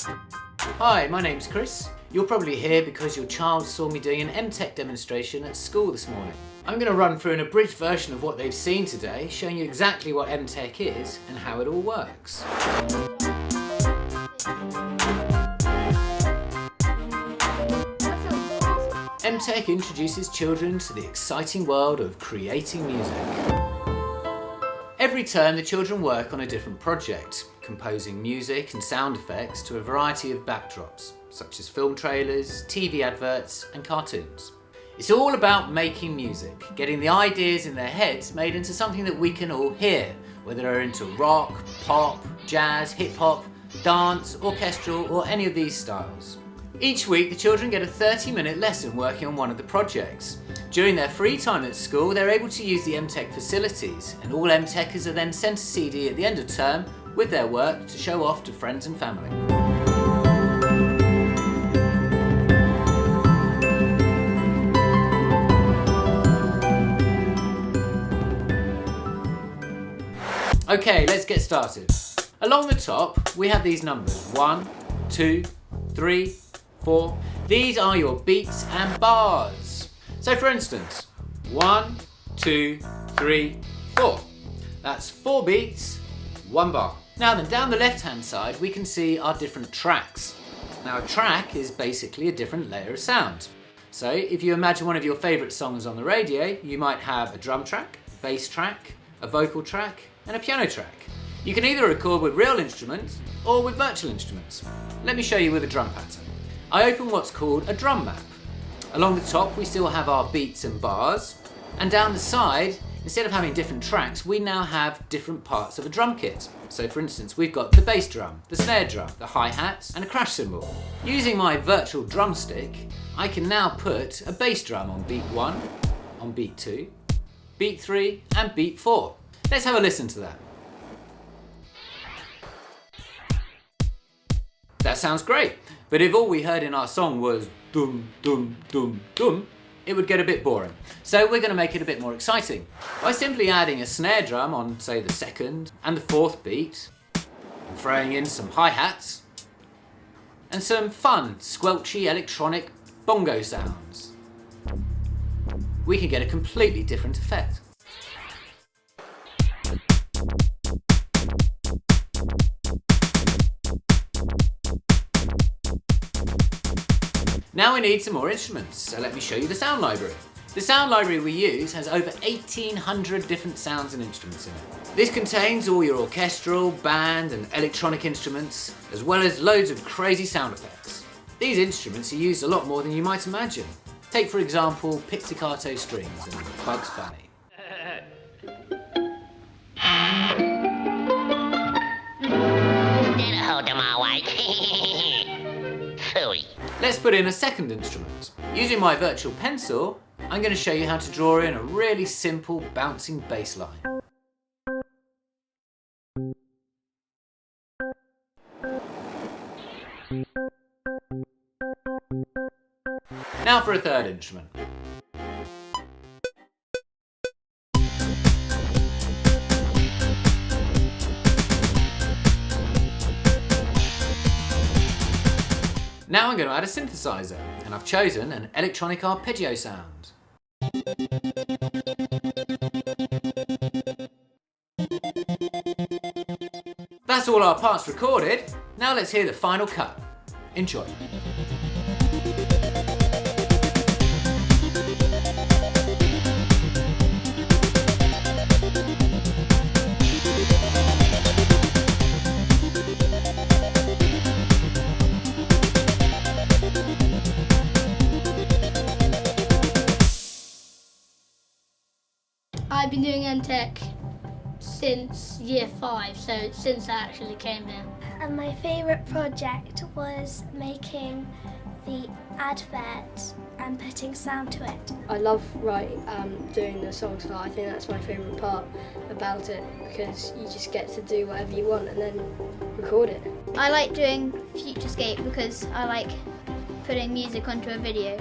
Hi, my name's Chris. You're probably here because your child saw me doing an MTech demonstration at school this morning. I'm going to run through an abridged version of what they've seen today, showing you exactly what MTech is and how it all works. MTech introduces children to the exciting world of creating music. Every term the children work on a different project, composing music and sound effects to a variety of backdrops, such as film trailers, TV adverts and cartoons. It's all about making music, getting the ideas in their heads made into something that we can all hear, whether they're into rock, pop, jazz, hip hop, dance, orchestral or any of these styles. Each week the children get a 30-minute lesson working on one of the projects. During their free time at school they're able to use the MTech facilities, and all MTechers are then sent a CD at the end of term with their work to show off to friends and family. Okay, let's get started. Along the top we have these numbers 1, 2, 3, 4. These are your beats and bars. So for instance, 1, 2, 3, 4. That's 4 beats, 1 bar. Now then, down the left hand side we can see our different tracks. Now a track is basically a different layer of sound. So if you imagine one of your favourite songs on the radio, you might have a drum track, a bass track, a vocal track and a piano track. You can either record with real instruments or with virtual instruments. Let me show you with a drum pattern. I open what's called a drum map. Along the top we still have our beats and bars, and down the side, instead of having different tracks, we now have different parts of a drum kit. So for instance, we've got the bass drum, the snare drum, the hi-hats and a crash cymbal. Using my virtual drumstick, I can now put a bass drum on beat 1, on beat 2, beat 3 and beat 4. Let's have a listen to that. That sounds great, but if all we heard in our song was dum dum dum dum, it would get a bit boring. So we're going to make it a bit more exciting by simply adding a snare drum on, say, the 2nd and the 4th beat, and throwing in some hi-hats and some fun, squelchy electronic bongo sounds. We can get a completely different effect. Now we need some more instruments, so let me show you the sound library. The sound library we use has over 1,800 different sounds and instruments in it. This contains all your orchestral, band and electronic instruments, as well as loads of crazy sound effects. These instruments are used a lot more than you might imagine. Take for example pizzicato strings and Bugs Bunny. Let's put in a second instrument. Using my virtual pencil, I'm going to show you how to draw in a really simple bouncing bass line. Now for a third instrument. Now I'm going to add a synthesizer, and I've chosen an electronic arpeggio sound. That's all our parts recorded. Now let's hear the final cut. Enjoy. I've been doing MTech since year 5, so since I actually came here. And my favourite project was making the advert and putting sound to it. I love doing the songs, so I think that's my favourite part about it, because you just get to do whatever you want and then record it. I like doing Futurescape because I like putting music onto a video.